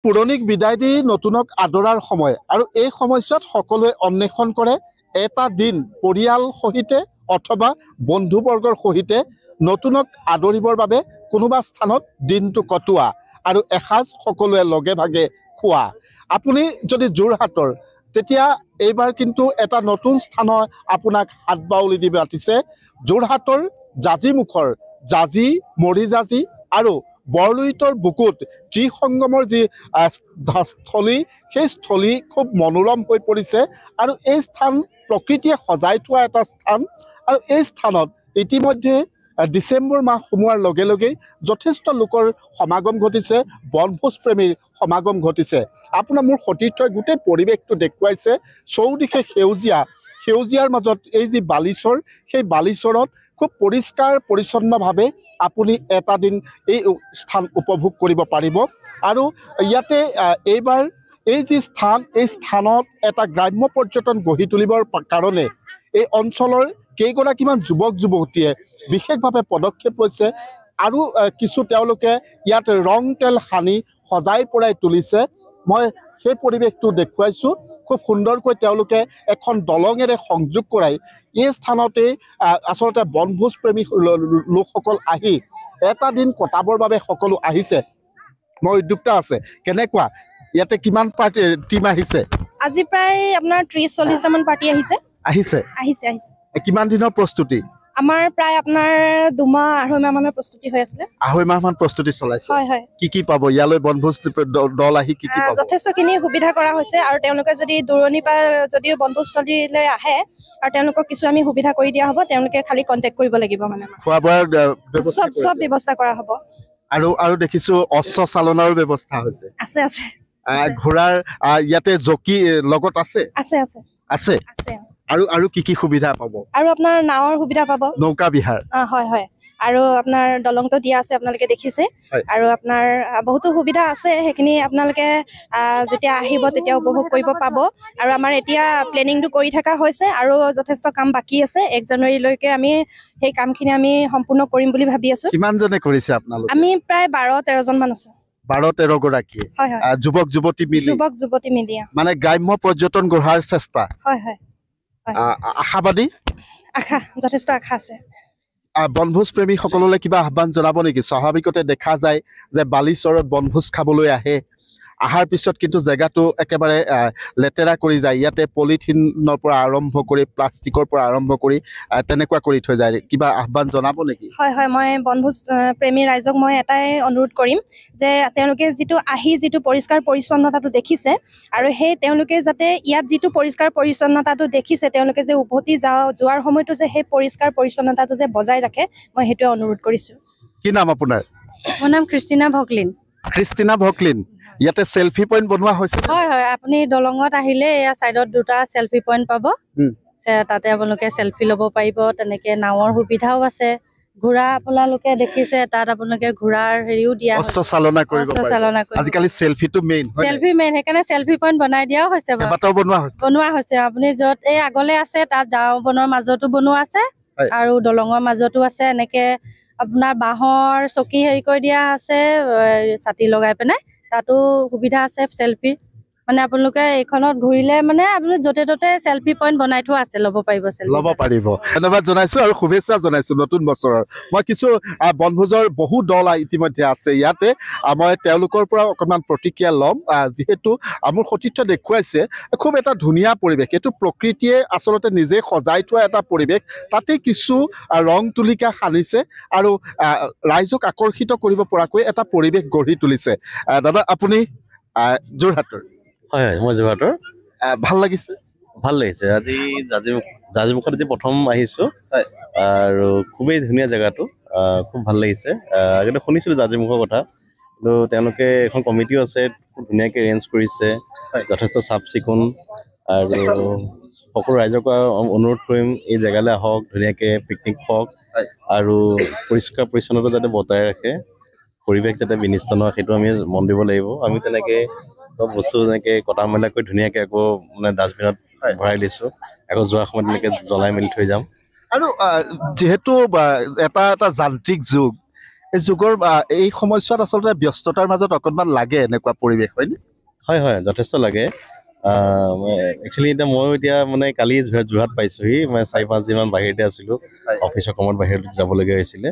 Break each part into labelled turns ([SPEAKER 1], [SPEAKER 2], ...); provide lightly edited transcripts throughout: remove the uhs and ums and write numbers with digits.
[SPEAKER 1] পুৰণিক বিদায় দি নতুনক আদৰাৰ সময় আৰু এই সময়ছোৱাত সকলোৱে অন্বেষণ কৰে এটা দিন পৰিয়াল সহিতে অথবা বন্ধুবৰ্গৰ সহিতে নতুনক আদৰিবৰ বাবে কোনোবা স্থানত দিনটো কটোৱা আৰু এসাঁজ সকলোৱে লগে ভাগে খোৱা। আপুনি যদি যোৰহাটৰ তেতিয়া এইবাৰ কিন্তু এটা নতুন স্থানৰ আপোনাক হাত বাউলি দি মাতিছে। যোৰহাটৰ জাজিমুখৰ জাজি মৰিজাজি আৰু বৰলুইতৰ বুকুত ত্ৰিসংগমৰ যি স্থলী সেই স্থলী খুব মনোৰম হৈ পৰিছে আৰু এই স্থান প্ৰকৃতিয়ে সজাই থোৱা এটা স্থান আৰু এই স্থানত ইতিমধ্যে ডিচেম্বৰ মাহ সোমোৱাৰ লগে লগেই যথেষ্ট লোকৰ সমাগম ঘটিছে, বনভোজ প্ৰেমীৰ সমাগম ঘটিছে। আপোনাৰ মোৰ সতীৰ্থই গোটেই পৰিৱেশটো দেখুৱাইছে, চৌদিশে সেউজীয়াৰ মাজত এই যি বালিচৰ সেই বালিচৰত খুব পৰিষ্কাৰ পৰিচ্ছন্নভাৱে আপুনি এটা দিন এই স্থান উপভোগ কৰিব পাৰিব। আৰু ইয়াতে এইবাৰ এই যি স্থান এই স্থানত এটা গ্ৰাম্য পৰ্যটন গঢ়ি তুলিবৰ কাৰণে এই অঞ্চলৰ কেইগৰাকীমান যুৱক যুৱতীয়ে বিশেষভাৱে পদক্ষেপ লৈছে আৰু কিছু তেওঁলোকে ইয়াত ৰং তেল সানি সজাই পৰাই তুলিছে। মই সেই পৰিৱেশটো দেখুৱাইছোঁ। খুব সুন্দৰকৈ তেওঁলোকে এখন দলঙেৰে সংযোগ কৰাই এই স্থানতেই আচলতে বনভোজ প্ৰেমী লোকসকল আহি এটা দিন কটাবৰ বাবে সকলো আহিছে। মই উদ্যোক্তা আছে, কেনেকুৱা ইয়াতে কিমান পাৰ্টি টিম আহিছে?
[SPEAKER 2] আজি প্ৰায় আপোনাৰ 30-40মান পাৰ্টি আহিছে।
[SPEAKER 1] কিমান দিনৰ প্ৰস্তুতি?
[SPEAKER 2] আমাৰ প্ৰায় আপোনাৰ 2-2.5 মাহমানৰ প্ৰস্তুতি হৈ আছিলে।
[SPEAKER 1] 2.5 মাহমান প্ৰস্তুতি চলাইছে।
[SPEAKER 2] হয়।
[SPEAKER 1] কি পাব ইয়ালৈ বনভোজ দল আহি কি পাব?
[SPEAKER 2] যথেষ্টখিনি সুবিধা কৰা হৈছে আৰু তেওঁলোকে যদি দূৰণিৰ পৰা যদিও বনভোজস্থলীলৈ আহে আৰু তেওঁলোকক কিছু আমি সুবিধা কৰি দিয়া হ'ব। তেওঁলোকে খালি কণ্টেক্ট কৰিব লাগিব, মানে
[SPEAKER 1] খোৱা বোৱাৰ
[SPEAKER 2] চব ব্যৱস্থা কৰা হ'ব।
[SPEAKER 1] আৰু দেখিছো অস্ত্ৰ চালনাৰো ব্যৱস্থা হৈছে।
[SPEAKER 2] আছে।
[SPEAKER 1] ঘোঁৰাৰ ইয়াতে জকি লগত আছে। আৰু কি সুবিধা পাব?
[SPEAKER 2] আৰু আপোনাৰ নাৱৰ সুবিধা পাব,
[SPEAKER 1] নৌকা বিহাৰ।
[SPEAKER 2] হয়। আৰু আপোনাৰ দলংটো দিয়া আছে, আপোনালোকে দেখিছে। আৰু আপোনাৰ বহুতো সুবিধা আছে, সেইখিনি আপোনালোকে যেতিয়া আহিব তেতিয়া উপভোগ কৰিব পাব। আৰু আমাৰ এতিয়া প্লেনিংটো কৰি থকা হৈছে আৰু যথেষ্ট কাম বাকী আছে। 1 জানুৱাৰীলৈকে আমি সেই কামখিনি আমি সম্পূৰ্ণ কৰিম বুলি ভাবি আছো।
[SPEAKER 1] কিমানজনে কৰিছে আপোনালোকে?
[SPEAKER 2] আমি প্ৰায় 12-13জন মান আছো।
[SPEAKER 1] 12-13 গৰাকী যুৱক যুৱতী মিলি মানে গ্ৰাম্য পৰ্যটন গঢ়াৰ চেষ্টা। হয়। আশাবাদী?
[SPEAKER 2] যথেষ্ট আশা আছে।
[SPEAKER 1] বনভোজ প্ৰেমী সকললৈ কিবা আহ্বান জনাব নেকি? স্বাভাৱিকতে দেখা যায় যে বালিচৰত বনভোজ খাবলৈ আহাৰ পিছত কিন্তু জেগাটো একেবাৰে লেতেৰা কৰি যায়। ইয়াতে পলিথিনৰ পৰা আৰম্ভ কৰি প্লাষ্টিকৰ পৰা আৰম্ভ কৰি তেনেকুৱা কৰি থৈ যায়। কিবা আহ্বান জনাব নেকি?
[SPEAKER 2] হয়, মই বনভোজ প্ৰেমী ৰাইজক মই এটাই অনুৰোধ কৰিম যে তেওঁলোকে যিটো পৰিষ্কাৰ পৰিচ্ছন্নতাটো দেখিছে আৰু সেই তেওঁলোকে যাতে ইয়াত যিটো পৰিষ্কাৰ পৰিচ্ছন্নতাটো দেখিছে তেওঁলোকে যে উভতি যোৱাৰ সময়তো যে সেই পৰিষ্কাৰ পৰিচ্ছন্নতাটো যে বজাই ৰাখে, মই সেইটোৱে অনুৰোধ কৰিছোঁ।
[SPEAKER 1] কি নাম আপোনাৰ?
[SPEAKER 2] মোৰ নাম ক্ৰিষ্টিনা ভকলিন।
[SPEAKER 1] ইয়াতে সেলফি পইণ্ট বনোৱা হৈছে।
[SPEAKER 2] হয়। আপুনি দলঙত আহিলে এয়া চাইডত 2টা সেলফি পইণ্ট পাব। তাতে আপোনালোকে সেলফি ল'ব পাৰিব। তেনেকে নাৱৰ সুবিধাও আছে। ঘোঁৰা আপোনালোকে দেখিছে, তাত আপোনালোকে ঘোঁৰাৰ হেৰিও দিয়া হৈছে।
[SPEAKER 1] অস্ত্ৰ চালনা কৰিব পাৰিব। আজিকালি সেলফিটো মেইন,
[SPEAKER 2] সেইকাৰণে সেলফি পইণ্ট বনাই দিয়াও হৈছে। বনোৱা হৈছে। আপুনি য'ত এই আগলে আছে তাত ঝাও বনৰ মাজতো বনোৱা আছে আৰু দলঙৰ মাজতো আছে। এনেকে আপোনাৰ বাঁহৰ চকী হেৰি কৰি দিয়া আছে, ছাতি লগাই পেলাই তাতো সুবিধা আছে সেলফি। মানে আপোনালোকে এইখনত ঘূৰিলে মানে আপুনি য'তে ত'তে সেলফি পইণ্ট বনাই থোৱা আছে, ল'ব পাৰিব।
[SPEAKER 1] ধন্যবাদ জনাইছো আৰু শুভেচ্ছা জনাইছো নতুন বছৰৰ। মই কিছু বনভোজৰ বহু দল ইতিমধ্যে আছে ইয়াতে। মই তেওঁলোকৰ পৰা অকণমান প্ৰতিক্ৰিয়া ল'ম। যিহেতু মোৰ সতীৰ্থ দেখুৱাইছে খুব এটা ধুনীয়া পৰিৱেশ। এইটো প্ৰকৃতিয়ে আচলতে নিজে সজাই থোৱা এটা পৰিৱেশ। তাতে কিছু ৰং তুলিকা সানিছে আৰু ৰাইজক আকৰ্ষিত কৰিব পৰাকৈ এটা পৰিৱেশ গঢ়ি তুলিছে। দাদা আপুনি যোৰহাটৰ?
[SPEAKER 3] হয়, মই যোৰহাটৰ।
[SPEAKER 1] ভাল লাগিছে?
[SPEAKER 3] ভাল লাগিছে। আজি জাজিমুখত আজি প্ৰথম আহিছো আৰু খুবেই ধুনীয়া জেগাটো, খুব ভাল লাগিছে। আগতে শুনিছিলো জাজিমুখৰ কথা, কিন্তু তেওঁলোকে এখন কমিটিও আছে, খুব ধুনীয়াকৈ এৰেঞ্জ কৰিছে, যথেষ্ট চাফ চিকুণ। আৰু সকলো ৰাইজক অনুৰোধ কৰিম এই জেগালৈ আহক, ধুনীয়াকৈ পিকনিক হওক আৰু পৰিষ্কাৰ পৰিচ্ছন্নতা যাতে বজাই ৰাখে, পৰিৱেশ যাতে বিনিষ্ট নহয় সেইটো আমি মন দিব লাগিব। আমি তেনেকে চব বস্তু যেনেকে কটা মেলা কৰি ধুনীয়াকে আকৌ মানে ডাষ্টবিনত ভৰাই দিছো। আকৌ যোৱাৰ সময়ত তেনেকে জ্বলাই মেলি থৈ যাম।
[SPEAKER 1] আৰু যিহেতু এটা যান্ত্ৰিক যুগ, এই যুগৰ এই সময়ছোৱাত আচলতে ব্যস্ততাৰ মাজত অকণমান লাগে এনেকুৱা পৰিৱেশ হয়নে?
[SPEAKER 3] হয় হয় যথেষ্ট লাগে একচুৱেলি ময়ো এতিয়া মানে কালি যোৰহাট পাইছোহি মই 4-5 দিনমান বাহিৰতে আছিলোঁ অফিচৰ কামত বাহিৰত যাবলগীয়া হৈছিলে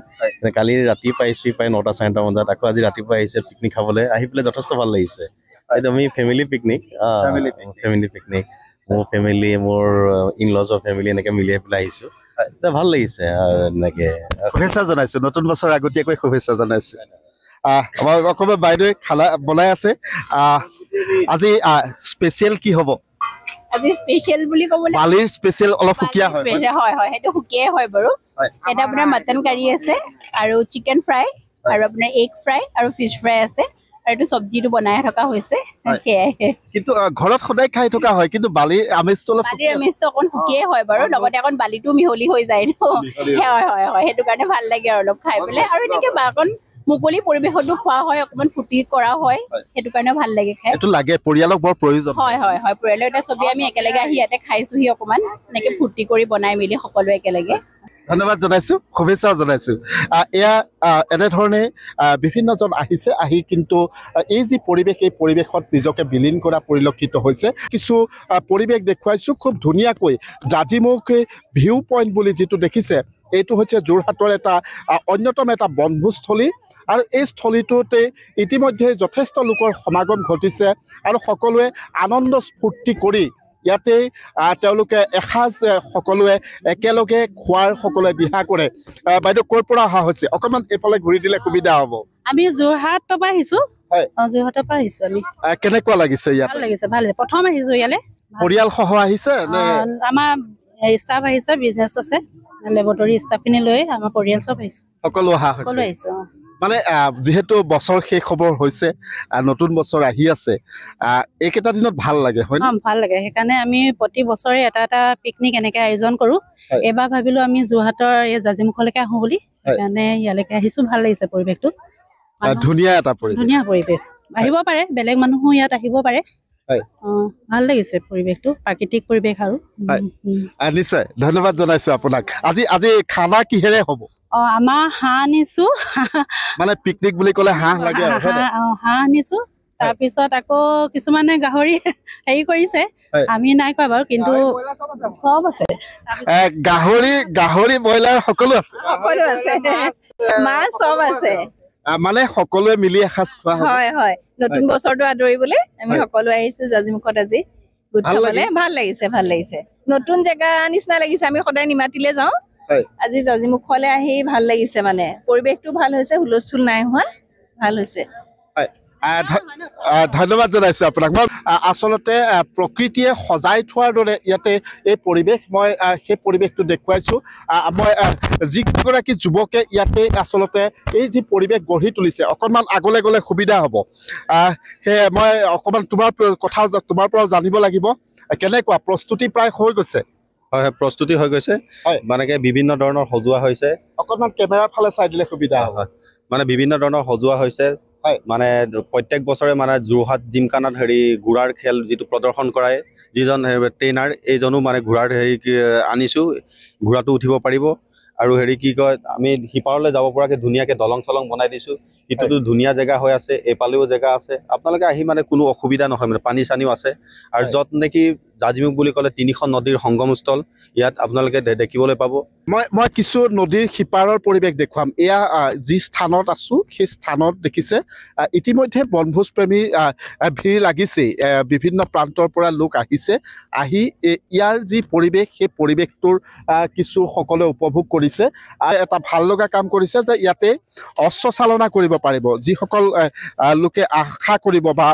[SPEAKER 3] কালি ৰাতি পাইছোহি প্ৰায় 9টা 9:30 বজাত আকৌ আজি ৰাতিপুৱা আহিছে পিকনিক খাবলৈ আহি পেলাই যথেষ্ট ভাল লাগিছে এইটো আমি ফেমিলি পিকনিক মোৰ ফেমিলি মোৰ ইনলজৰ ফেমিলি এনেকৈ মিলি পেলাই আহিছোঁ ভাল লাগিছে আৰু এনেকৈ
[SPEAKER 1] শুভেচ্ছা জনাইছোঁ নতুন বছৰ আগতীয়াকৈ শুভেচ্ছা জনাইছোঁ আমাৰ অকণমান বাইদেৱে খানা বনাই আছে আজি স্পেচিয়েল কি হ'ব
[SPEAKER 4] আজি স্পেচিয়েল বুলি ক'বলৈ
[SPEAKER 1] বালিৰ স্পেচিয়েল অলপ সুকীয়া হয়
[SPEAKER 4] হয় হয় সেইটো সুকীয়াই হয় বাৰু এটা আপোনাৰ মটন কাৰী আছে আৰু চিকেন ফ্ৰাই আৰু আপোনাৰ এগ ফ্ৰাই আৰু ফিছ ফ্ৰাই আছে আৰু এইটো চব্জিটো বনাই থকা হৈছে সেয়াই
[SPEAKER 1] কিন্তু ঘৰত সদায় খাই থকা হয় কিন্তু বালিৰ আমেজটো অলপ
[SPEAKER 4] বালিৰ আমেজটো অকণ সুকীয়াই হয় বাৰু লগতে অকণ বালিটো মিহলি হৈ যায় ন হয় হয় হয় সেইটো কাৰণে ভাল লাগে আৰু অলপ খাই পেলাই আৰু এনেকৈ অকণ মুকলি পৰিৱেশতো খোৱা হয় অকণমান ফূৰ্তি কৰা হয় সেইটো কাৰণে ভাল লাগে খাই
[SPEAKER 1] এইটো লাগে পৰিয়ালক বৰ প্ৰয়োজন
[SPEAKER 4] হয় হয় হয় পৰিয়ালৰ এটা চবেই আমি একেলগে আহি ইয়াতে খাইছোহি অকণমান এনেকৈ ফূৰ্তি কৰি বনাই মেলি সকলোৱে একেলগে
[SPEAKER 1] ধন্যবাদ জনাইছোঁ শুভেচ্ছাও জনাইছোঁ এয়া এনেধৰণে বিভিন্নজন আহিছে আহি কিন্তু এই যি পৰিৱেশ এই পৰিৱেশত নিজকে বিলীন কৰা পৰিলক্ষিত হৈছে কিছু পৰিৱেশ দেখুৱাইছোঁ খুব ধুনীয়াকৈ জাজিমুখ ভিউ পইণ্ট বুলি যিটো দেখিছে এইটো হৈছে যোৰহাটৰ এটা অন্যতম এটা বনভোজস্থলী আৰু এই স্থলীটোতে ইতিমধ্যে যথেষ্ট লোকৰ সমাগম ঘটিছে আৰু সকলোৱে আনন্দ স্ফূৰ্তি কৰি ইয়াতে তেওঁলোকে এসাঁজ সকলোৱে একেলগে খোৱাৰ সকলোৱে দিহা কৰে বাইদেউ ক'ৰ পৰা অহা হৈছে অকণমান এইফালে ঘূৰি দিলে সুবিধা হ'ব
[SPEAKER 2] আমি যোৰহাটৰ পৰা আহিছোঁ
[SPEAKER 1] হয়
[SPEAKER 2] যোৰহাটৰ পৰা আহিছোঁ আমি
[SPEAKER 1] কেনেকুৱা লাগিছে ইয়াত
[SPEAKER 2] ভাল লাগিছে ভাল লাগিছে প্ৰথম আহিছোঁ ইয়ালৈ
[SPEAKER 1] পৰিয়ালসহ আহিছে নে
[SPEAKER 2] আমাৰ ষ্টাফ আহিছে বিজনেছ আছে লেবৰেটৰী ষ্টাফখিনি লৈ আমাৰ পৰিয়াল চব আহিছোঁ
[SPEAKER 1] সকলো অহা
[SPEAKER 2] সকলো আহিছোঁ
[SPEAKER 1] মানে যিহেতু বছৰ শেষ খবৰ হৈছে নতুন বছৰ আহি আছে এইকেইটা দিনত ভাল লাগে হয়
[SPEAKER 2] ভাল লাগে সেইকাৰণে আমি প্ৰতি বছৰে এটা এটা পিকনিক এনেকৈ আয়োজন কৰোঁ এইবাৰ ভাবিলোঁ আমি যোৰহাটৰ এই জাজিমুখলৈকে আহোঁ বুলি সেইকাৰণে ইয়ালৈকে আহিছোঁ ভাল লাগিছে পৰিৱেশটো
[SPEAKER 1] ধুনীয়া এটা পৰিৱেশ
[SPEAKER 2] ধুনীয়া পৰিৱেশ আহিব পাৰে বেলেগ মানুহো ইয়াত আহিব পাৰে ভাল লাগিছে পৰিৱেশটো প্ৰাকৃতিক পৰিৱেশ আৰু
[SPEAKER 1] নিশ্চয় ধন্যবাদ জনাইছোঁ আপোনাক আজি আজি খানা কিহেৰে হ'ব
[SPEAKER 2] আমাৰ হাঁহ আনিছোঁ
[SPEAKER 1] মানে পিকনিক বুলি ক'লে হাঁহ লাগে
[SPEAKER 2] হাঁহ আনিছোঁ তাৰপিছত আকৌ কিছুমানে গাহৰি হেৰি কৰিছে আমি নাই কোৱা বাৰু কিন্তু চব আছে গাহৰি
[SPEAKER 1] ব্ৰইলাৰ সকলো আছে
[SPEAKER 4] মাছ চব আছে
[SPEAKER 1] মানে সকলোৱে মিলি এসাঁজ খোৱা
[SPEAKER 4] হয় হয় নতুন বছৰটো আদৰিবলৈ আমি সকলো আহিছোঁ জাজিমুখত আজি গোট খাবলৈ ভাল লাগিছে নতুন জেগা নিচিনা লাগিছে আমি সদায় নিমাতিলে যাওঁ আজি জাজিমুখলৈ আহি ভাল লাগিছে মানে পৰিৱেশটো ভাল হৈছে হুলস্থুল নাই হোৱা ভাল হৈছে
[SPEAKER 1] ধন্যবাদ জনাইছোঁ আপোনাক মই আচলতে প্ৰকৃতিয়ে সজাই থোৱাৰ দৰে ইয়াতে এই পৰিৱেশ মই সেই পৰিৱেশটো দেখুৱাইছোঁ মই যিগৰাকী যুৱকে ইয়াতে আচলতে এই যি পৰিৱেশ গঢ়ি তুলিছে অকণমান আগলৈ গ'লে সুবিধা হ'ব সেয়ে মই অকণমান তোমাৰ পৰাও জানিব লাগিব কেনেকুৱা প্ৰস্তুতি প্ৰায় হৈ গৈছে
[SPEAKER 3] হয় হয় প্ৰস্তুতি হৈ গৈছে মানে বিভিন্ন ধৰণৰ সজোৱা হৈছে
[SPEAKER 1] অকণমান কেমেৰাৰ ফালে চাই দিলে সুবিধা হ'ব
[SPEAKER 3] মানে বিভিন্ন ধৰণৰ সজোৱা হৈছে মানে প্ৰত্যেক বছৰে মানে যোৰহাট জিমখানাত ঘোঁৰাৰ খেল যিটো প্ৰদৰ্শন কৰায় যিজন ট্ৰেইনাৰ এইজনো মানে ঘোঁৰাৰ আনিছোঁ ঘোঁৰাটো উঠিব পাৰিব আৰু কি কয় আমি সিপাৰলৈ যাব পৰাকৈ ধুনীয়াকৈ দলং চলং বনাই দিছোঁ ইটোতো ধুনীয়া জেগা হৈ আছে এইফালেও জেগা আছে আপোনালোকে আহি মানে কোনো অসুবিধা নহয় মানে পানী চানীও আছে আৰু য'ত নেকি জাজিমুখ বুলি ক'লে 3খন নদীৰ সংগমস্থল ইয়াত আপোনালোকে দেখিবলৈ পাব
[SPEAKER 1] মই কিছু নদীৰ সিপাৰৰ পৰিৱেশ দেখুৱাম এয়া যি স্থানত আছোঁ সেই স্থানত দেখিছে ইতিমধ্যে বনভোজ প্ৰেমীৰ ভিৰ লাগিছেই বিভিন্ন প্ৰান্তৰ পৰা লোক আহিছে আহি ইয়াৰ যি পৰিৱেশ সেই পৰিৱেশটোৰ কিছু সকলোৱে উপভোগ কৰিছে এটা ভাল লগা কাম কৰিছে যে ইয়াতে অস্ত্ৰ চালনা কৰিব পাৰিব যিসকল লোকে আশা কৰিব বা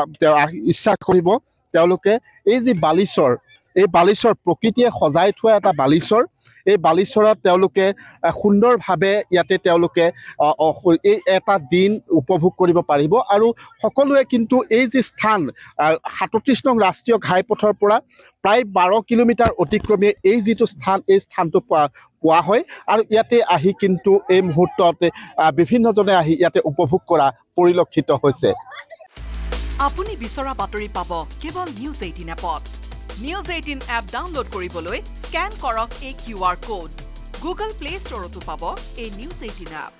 [SPEAKER 1] ইচ্ছা কৰিব তেওঁলোকে এই যি বালিচৰ এই বালিচৰ প্ৰকৃতিয়ে সজাই থোৱা এটা বালিচৰ এই বালিচৰত তেওঁলোকে সুন্দৰভাৱে ইয়াতে তেওঁলোকে এই এটা দিন উপভোগ কৰিব পাৰিব আৰু সকলোৱে কিন্তু এই যি স্থান 37 নং ৰাষ্ট্ৰীয় ঘাইপথৰ পৰা প্ৰায় 12 কিলোমিটাৰ অতিক্ৰমে এই যিটো স্থান এই স্থানটো পোৱা হয় আৰু ইয়াতে আহি কিন্তু এই মুহূৰ্তত বিভিন্নজনে আহি ইয়াতে উপভোগ কৰা পৰিলক্ষিত হৈছে
[SPEAKER 5] আপুনি বিচৰা বাতৰি পাব কেৱল নিউজ 18 এপত নিউজ 18 এপ ডাউনলোড কৰিবলৈ স্ক্যান কৰক এই QR কোড গুগল প্লে ষ্টৰতো পাব এই নিউজ 18 এপ